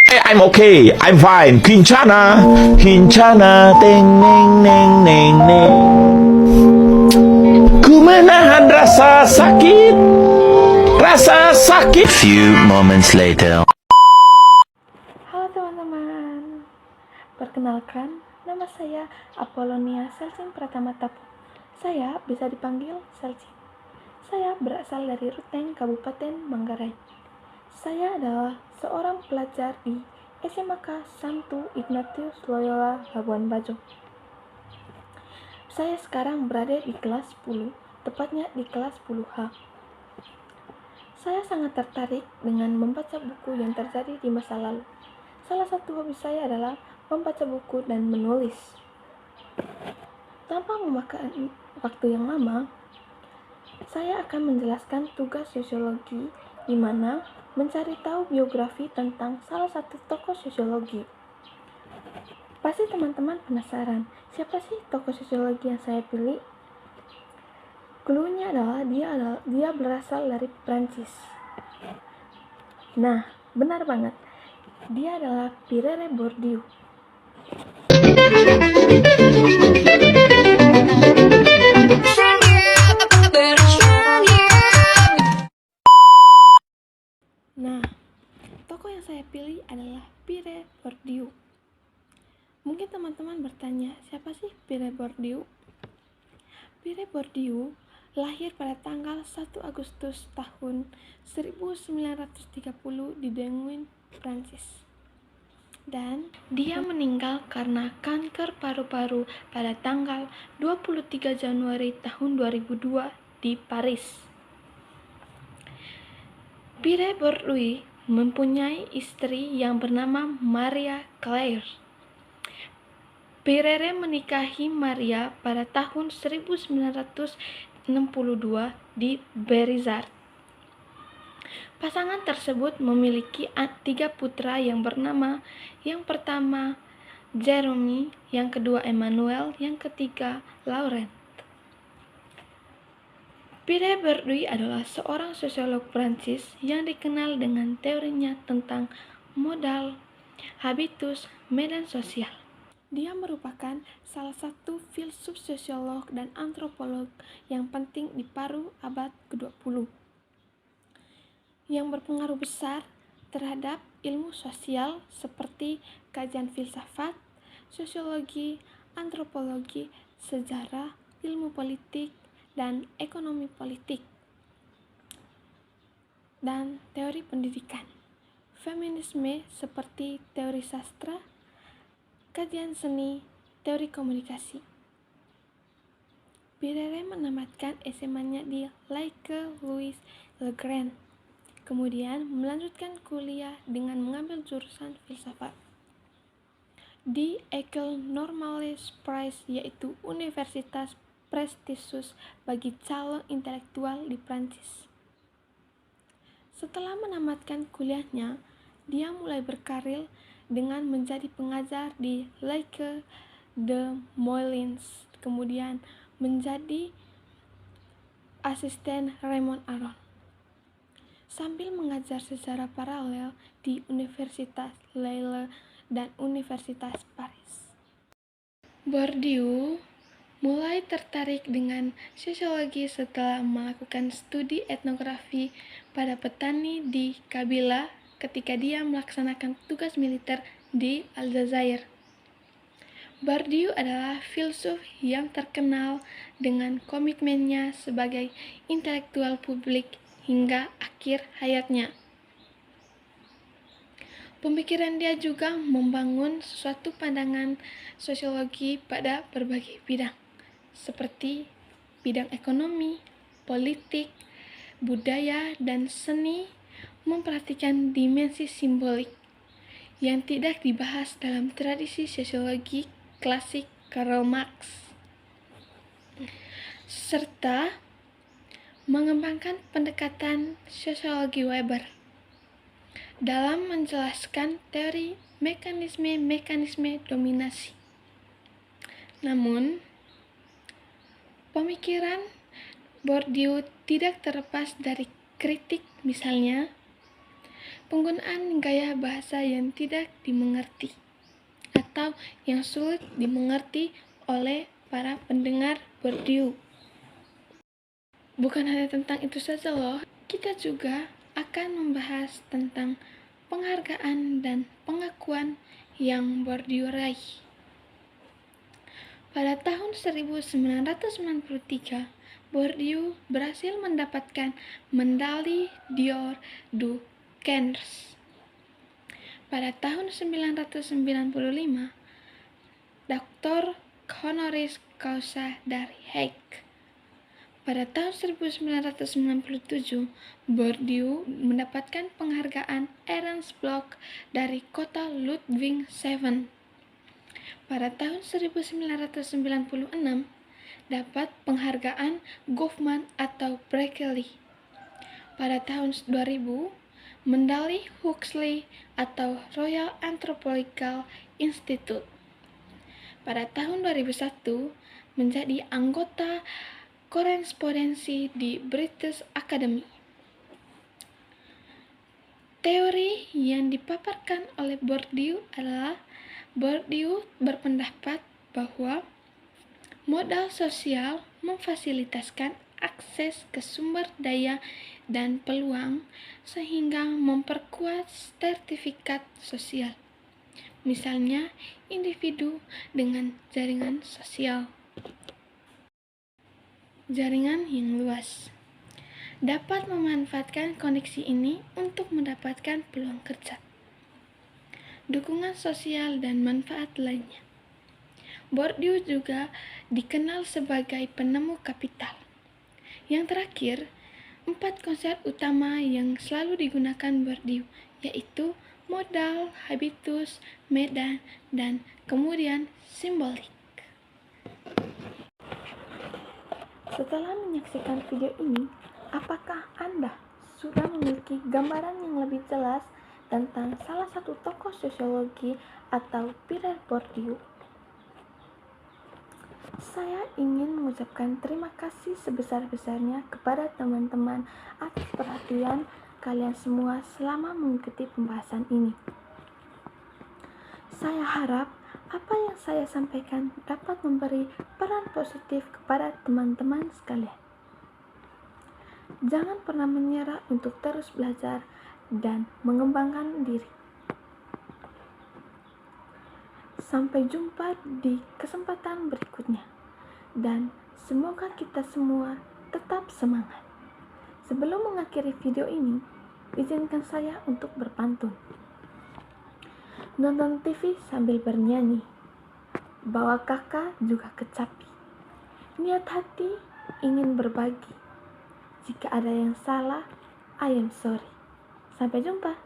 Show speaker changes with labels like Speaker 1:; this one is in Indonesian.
Speaker 1: I'm okay, I'm fine. Kincana, kincana, teng neng neng neng neng. Ku menahan rasa sakit, rasa sakit. Few moments later.
Speaker 2: Halo teman-teman, perkenalkan, nama saya Apolonia Selsin Pratama Tapu. Saya bisa dipanggil Selsin. Saya berasal dari Ruteng, Kabupaten Manggarai. Saya adalah seorang pelajar di SMK Santo Ignatius Loyola Labuan Bajo. Saya sekarang berada di kelas 10, tepatnya di kelas 10H. Saya sangat tertarik dengan membaca buku yang terjadi di masa lalu. Salah satu hobi saya adalah membaca buku dan menulis. Tanpa memakan waktu yang lama, saya akan menjelaskan tugas sosiologi, di mana mencari tahu biografi tentang salah satu tokoh sosiologi. Pasti teman-teman penasaran, siapa sih tokoh sosiologi yang saya pilih? Cluenya adalah dia berasal dari Prancis. Nah, benar banget. Dia adalah Pierre Bourdieu. Nah, tokoh yang saya pilih adalah Pierre Bourdieu. Mungkin teman-teman bertanya, siapa sih Pierre Bourdieu? Pierre Bourdieu lahir pada tanggal 1 Agustus tahun 1930 di Denguin, Prancis. Dan dia meninggal karena kanker paru-paru pada tanggal 23 Januari tahun 2002 di Paris. Pierre Bourdieu mempunyai istri yang bernama Maria Claire. Pierre menikahi Maria pada tahun 1962 di Bérizard. Pasangan tersebut memiliki 3 putra yang bernama, yang pertama Jeremy, yang kedua Emmanuel, yang ketiga Laurent. Pierre Bourdieu adalah seorang sosiolog Prancis yang dikenal dengan teorinya tentang modal, habitus, medan sosial. Dia merupakan salah satu filsuf sosiolog dan antropolog yang penting di paruh abad ke-20, yang berpengaruh besar terhadap ilmu sosial seperti kajian filsafat, sosiologi, antropologi, sejarah, ilmu politik, dan ekonomi politik, dan teori pendidikan, feminisme seperti teori sastra, kajian seni, teori komunikasi. Pierre menamatkan SMA-nya di Lycée Louis le Grand, kemudian melanjutkan kuliah dengan mengambil jurusan filsafat di École Normale Supérieure, yaitu universitas prestisius bagi calon intelektual di Prancis. Setelah menamatkan kuliahnya, dia mulai berkarir dengan menjadi pengajar di Lycée de Moulins, kemudian menjadi asisten Raymond Aron, sambil mengajar secara paralel di Universitas Lille dan Universitas Paris. Bourdieu mulai tertarik dengan sosiologi setelah melakukan studi etnografi pada petani di Kabila ketika dia melaksanakan tugas militer di Aljazair. Bourdieu adalah filsuf yang terkenal dengan komitmennya sebagai intelektual publik hingga akhir hayatnya. Pemikiran dia juga membangun suatu pandangan sosiologi pada berbagai bidang, seperti bidang ekonomi, politik, budaya, dan seni, memperhatikan dimensi simbolik yang tidak dibahas dalam tradisi sosiologi klasik Karl Marx, serta mengembangkan pendekatan sosiologi Weber dalam menjelaskan teori mekanisme dominasi. Namun, pemikiran Bourdieu tidak terlepas dari kritik, misalnya Penggunaan gaya bahasa yang tidak dimengerti atau yang sulit dimengerti oleh para pendengar Bourdieu. Bukan hanya tentang itu saja loh, kita juga akan membahas tentang penghargaan dan pengakuan yang Bourdieu raih. Pada tahun 1993, Bourdieu berhasil mendapatkan medali d'Or du Cannes. Pada tahun 1995, Doktor honoris causa dari Hague. Pada tahun 1997, Bourdieu mendapatkan penghargaan Ernst Bloch dari kota Ludwigshafen. Pada tahun 1996, dapat penghargaan Goffman atau Berkeley. Pada tahun 2000, medali Huxley atau Royal Anthropological Institute. Pada tahun 2001, menjadi anggota korespondensi di British Academy. Teori yang dipaparkan oleh Bourdieu adalah Bourdieu berpendapat bahwa modal sosial memfasilitasikan akses ke sumber daya dan peluang sehingga memperkuat sertifikat sosial. Misalnya, individu dengan jaringan sosial. Jaringan yang luas dapat memanfaatkan koneksi ini untuk mendapatkan peluang kerja, dukungan sosial, dan manfaat lainnya. Bourdieu juga dikenal sebagai penemu kapital. Yang terakhir, 4 konsep utama yang selalu digunakan Bourdieu, yaitu modal, habitus, medan, dan kemudian simbolik. Setelah menyaksikan video ini, apakah Anda sudah memiliki gambaran yang lebih jelas tentang salah satu tokoh sosiologi atau Pierre Bourdieu? Saya ingin mengucapkan terima kasih sebesar-besarnya kepada teman-teman atas perhatian kalian semua selama mengikuti pembahasan ini. Saya harap apa yang saya sampaikan dapat memberi peran positif kepada teman-teman sekalian. Jangan pernah menyerah untuk terus belajar dan mengembangkan diri. Sampai jumpa di kesempatan berikutnya, dan semoga kita semua tetap semangat. Sebelum mengakhiri video ini, izinkan saya untuk berpantun. Nonton TV sambil bernyanyi, bawa kakak juga kecapi. Niat hati ingin berbagi. Jika ada yang salah, I am sorry. Sampai jumpa.